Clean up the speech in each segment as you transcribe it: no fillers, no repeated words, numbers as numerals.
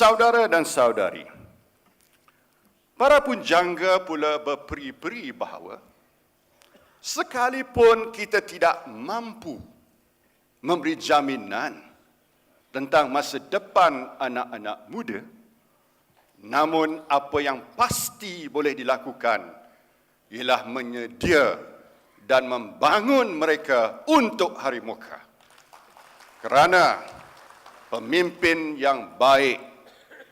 Saudara dan saudari, para punjangga pula berperi-peri bahawa sekalipun kita tidak mampu memberi jaminan tentang masa depan anak-anak muda, namun apa yang pasti boleh dilakukan ialah menyedia dan membangun mereka untuk hari muka. Kerana pemimpin yang baik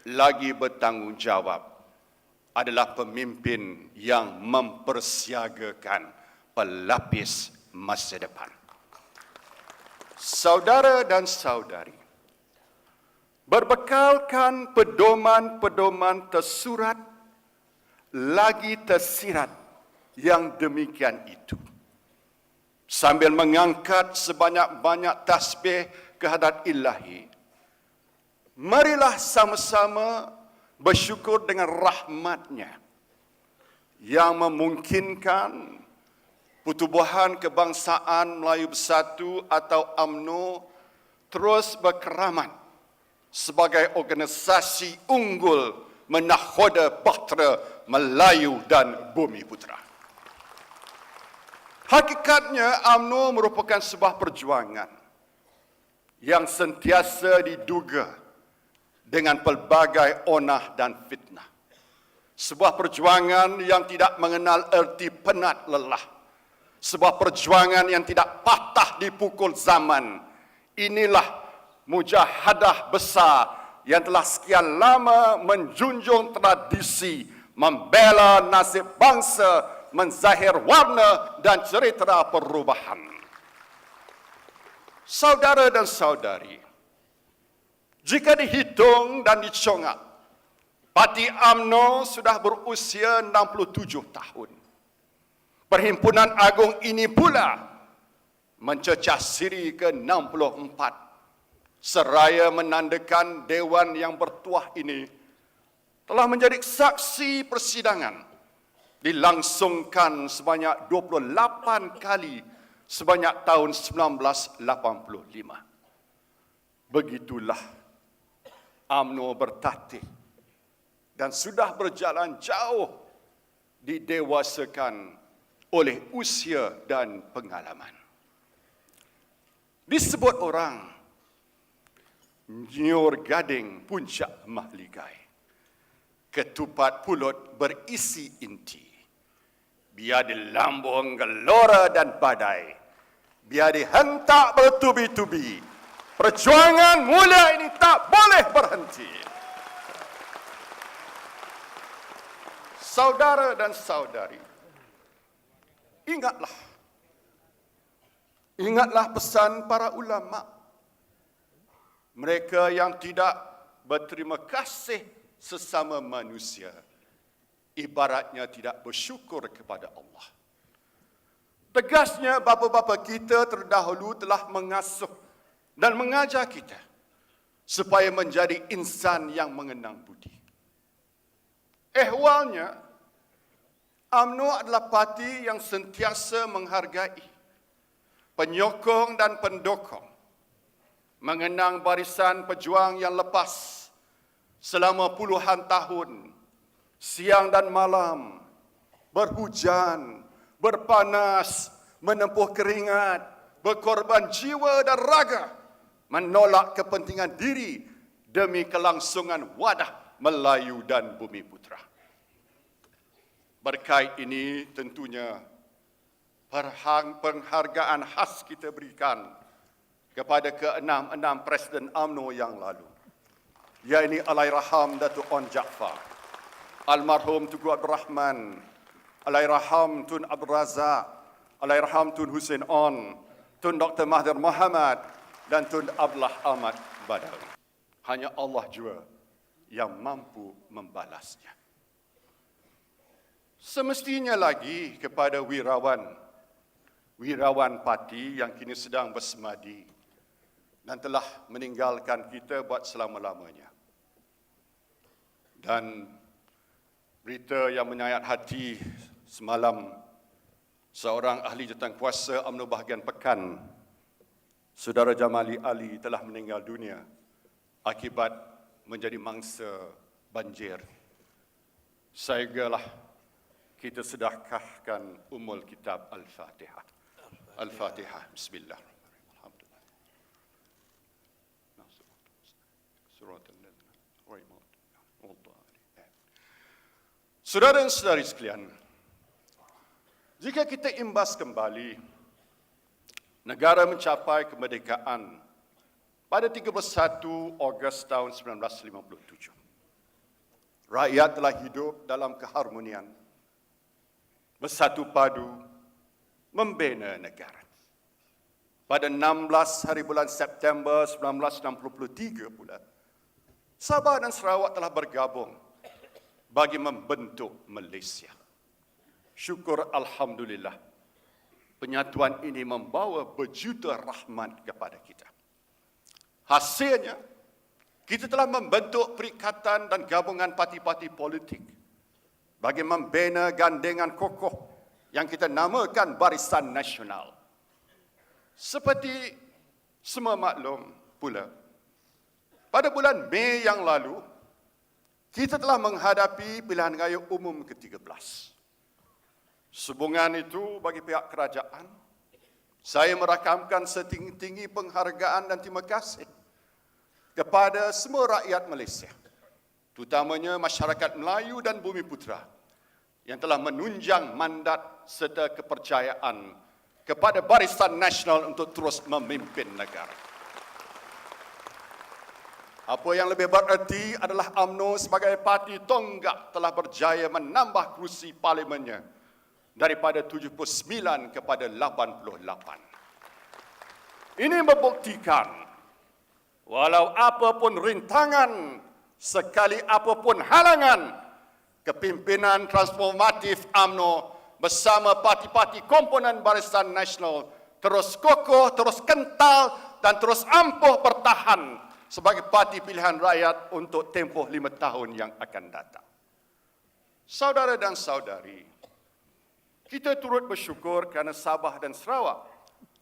lagi bertanggungjawab adalah pemimpin yang mempersiagakan pelapis masa depan. Saudara dan saudari, berbekalkan pedoman-pedoman tersurat lagi tersirat yang demikian itu, sambil mengangkat sebanyak-banyak tasbih kehadrat Ilahi, marilah sama-sama bersyukur dengan rahmat-Nya yang memungkinkan Pertubuhan Kebangsaan Melayu Bersatu atau UMNO terus berkeramat sebagai organisasi unggul menakhoda bahtera Melayu dan Bumi Putera. Hakikatnya UMNO merupakan sebuah perjuangan yang sentiasa diduga dengan pelbagai onah dan fitnah. Sebuah perjuangan yang tidak mengenal erti penat lelah. Sebuah perjuangan yang tidak patah dipukul zaman. Inilah mujahadah besar yang telah sekian lama menjunjung tradisi, membela nasib bangsa, menzahir warna dan cerita perubahan. Saudara dan saudari, jika dihitung dan dicongak, Parti UMNO sudah berusia 67 tahun. Perhimpunan Agung ini pula mencecah siri ke-64, seraya menandakan Dewan yang bertuah ini telah menjadi saksi persidangan dilangsungkan sebanyak 28 kali sebanyak tahun 1985. Begitulah UMNO bertatih dan sudah berjalan jauh didewasakan oleh usia dan pengalaman. Disebut orang Nyor Gading Puncak Mahligai, ketupat pulut berisi inti. Biar dilambung gelora dan badai, biar dihentak bertubi-tubi, perjuangan mulia ini tak boleh berhenti. Saudara dan saudari, ingatlah pesan para ulama. Mereka yang tidak berterima kasih sesama manusia, ibaratnya tidak bersyukur kepada Allah. Tegasnya bapa-bapa kita terdahulu telah mengasuh dan mengajar kita supaya menjadi insan yang mengenang budi. Ehwalnya, UMNO adalah parti yang sentiasa menghargai, penyokong dan pendukung, mengenang barisan pejuang yang lepas selama puluhan tahun, siang dan malam, berhujan, berpanas, menempuh keringat, berkorban jiwa dan raga, menolak kepentingan diri demi kelangsungan wadah Melayu dan Bumi Putera. Berkait ini tentunya penghargaan khas kita berikan kepada ke-6 Presiden UMNO yang lalu, yaitu Allahyarham Datuk On Jaafar, Almarhum Tunku Abdul Rahman, Allahyarham Tun Abdul Razak, Allahyarham Tun Hussein On, Tun Dr. Mahathir Mohamad dan Tun Abdullah Ahmad Badawi. Hanya Allah jua yang mampu membalasnya. Semestinya lagi kepada wirawan parti yang kini sedang bersemadi dan telah meninggalkan kita buat selama-lamanya. Dan berita yang menyayat hati semalam, seorang ahli jawatankuasa UMNO bahagian Pekan, Saudara Jamali Ali telah meninggal dunia akibat menjadi mangsa banjir. Sehinggalah kita sedekahkan Kitab Al-Fatihah. Al-Fatihah. Bismillahirrahmanirrahim. Alhamdulillah. Saudara dan saudari sekalian, jika kita imbas kembali, negara mencapai kemerdekaan pada 31 Ogos tahun 1957. Rakyat telah hidup dalam keharmonian, bersatu padu, membina negara. Pada 16 hari bulan September 1963 pula, Sabah dan Sarawak telah bergabung bagi membentuk Malaysia. Syukur Alhamdulillah, penyatuan ini membawa berjuta rahmat kepada kita. Hasilnya, kita telah membentuk perikatan dan gabungan parti-parti politik bagi membina gandengan kokoh yang kita namakan Barisan Nasional. Seperti semua maklum pula, pada bulan Mei yang lalu, kita telah menghadapi pilihan raya umum ke-13. Sehubungan itu bagi pihak kerajaan, saya merakamkan setinggi-tinggi penghargaan dan terima kasih kepada semua rakyat Malaysia, terutamanya masyarakat Melayu dan Bumiputera yang telah menunjang mandat serta kepercayaan kepada Barisan Nasional untuk terus memimpin negara. Apa yang lebih bererti adalah UMNO sebagai parti tonggak telah berjaya menambah kerusi parlimennya daripada 79 kepada 88. Ini membuktikan walau apapun rintangan, sekali apapun halangan, kepimpinan transformatif UMNO bersama parti-parti komponen Barisan Nasional terus kokoh, terus kental dan terus ampuh bertahan sebagai parti pilihan rakyat untuk tempoh 5 tahun yang akan datang. Saudara dan saudari, kita turut bersyukur kerana Sabah dan Sarawak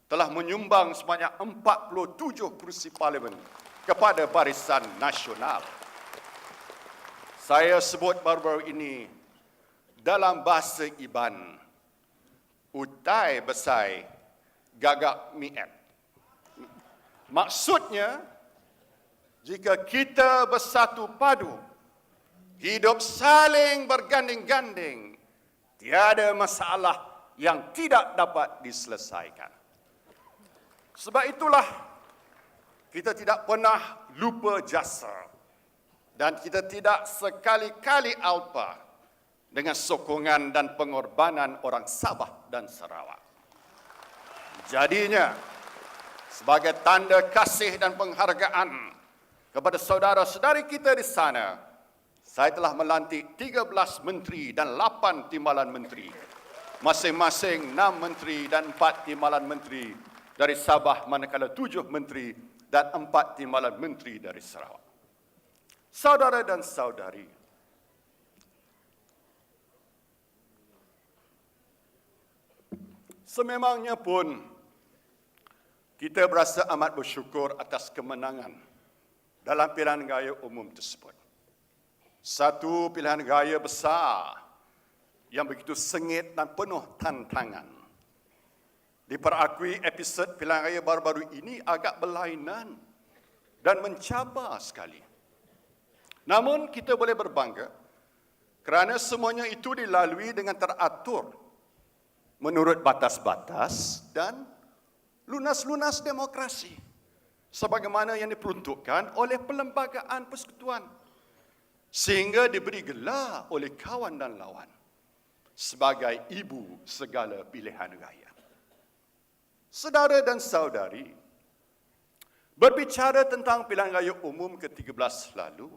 telah menyumbang sebanyak 47 kerusi parlimen kepada Barisan Nasional. Saya sebut baru-baru ini dalam bahasa Iban, utai besai gagak mi'et. Maksudnya, jika kita bersatu padu, hidup saling berganding-ganding, tiada masalah yang tidak dapat diselesaikan. Sebab itulah, kita tidak pernah lupa jasa dan kita tidak sekali-kali alpa dengan sokongan dan pengorbanan orang Sabah dan Sarawak. Jadinya, sebagai tanda kasih dan penghargaan kepada saudara-saudari kita di sana, saya telah melantik 13 menteri dan 8 timbalan menteri. Masing-masing 6 menteri dan 4 timbalan menteri dari Sabah, manakala 7 menteri dan 4 timbalan menteri dari Sarawak. Saudara dan saudari, sememangnya pun kita berasa amat bersyukur atas kemenangan dalam pilihan raya umum tersebut. Satu pilihan raya besar yang begitu sengit dan penuh tantangan. Diperakui episod pilihan raya baru-baru ini agak berlainan dan mencabar sekali. Namun kita boleh berbangga kerana semuanya itu dilalui dengan teratur menurut batas-batas dan lunas-lunas demokrasi, sebagaimana yang diperuntukkan oleh Perlembagaan Persekutuan, sehingga diberi gelar oleh kawan dan lawan sebagai ibu segala pilihan raya. Saudara dan saudari, berbicara tentang pilihan raya umum ke-13 lalu,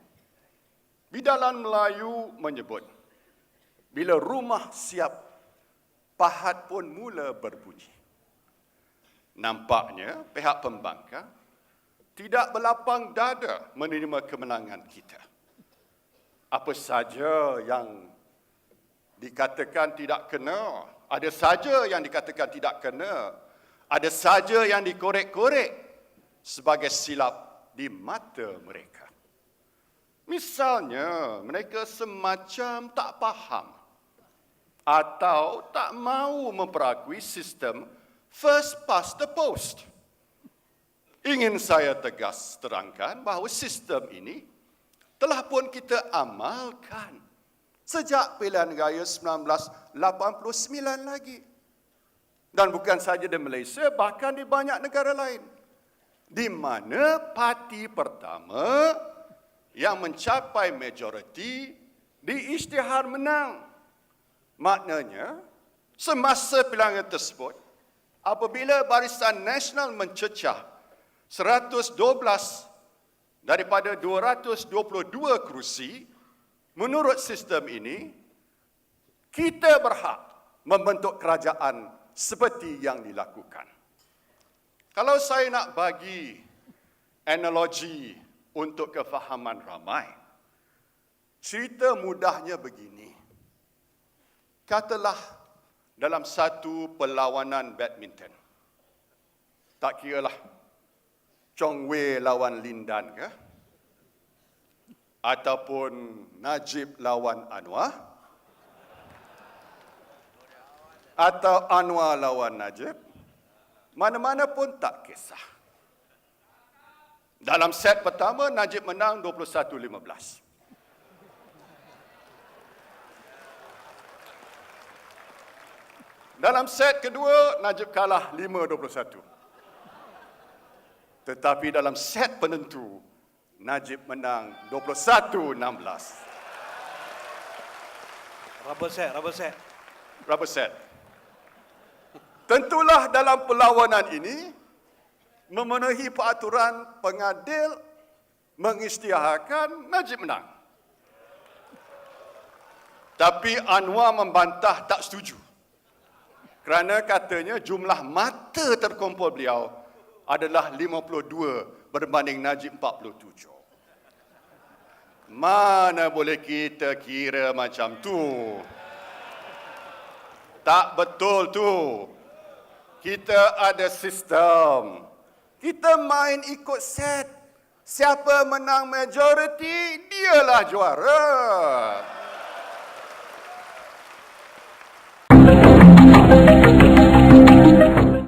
bidalan Melayu menyebut, bila rumah siap, pahat pun mula berbunyi. Nampaknya pihak pembangkang tidak berlapang dada menerima kemenangan kita. Apa saja yang dikatakan tidak kena, ada saja yang dikatakan tidak kena, ada saja yang dikorek-korek sebagai silap di mata mereka. Misalnya, mereka semacam tak faham atau tak mahu memperakui sistem first past the post. Ingin saya tegas terangkan bahawa sistem ini telah pun kita amalkan sejak pilihan raya 1989 lagi. Dan bukan saja di Malaysia, bahkan di banyak negara lain. Di mana parti pertama yang mencapai majoriti di isytihar menang. Maknanya, semasa pilihan raya tersebut, apabila Barisan Nasional mencecah 112 daripada 222 kerusi, menurut sistem ini, kita berhak membentuk kerajaan seperti yang dilakukan. Kalau saya nak bagi analogi untuk kefahaman ramai, cerita mudahnya begini. Katalah dalam satu perlawanan badminton, tak kiralah Chong Wei lawan Lindan ke? Ataupun Najib lawan Anwar? Atau Anwar lawan Najib? Mana-mana pun tak kisah. Dalam set pertama, Najib menang 21-15. Dalam set kedua, Najib kalah 5-21. Tetapi dalam set penentu, Najib menang 21-16. Rubber set. Tentulah dalam perlawanan ini, memenuhi peraturan pengadil mengisytiharkan Najib menang. Tapi Anwar membantah tak setuju. Kerana katanya jumlah mata terkumpul beliau adalah 52 berbanding Najib 47. Mana boleh kita kira macam tu? Tak betul tu. Kita ada sistem. Kita main ikut set. Siapa menang majoriti, dialah juara.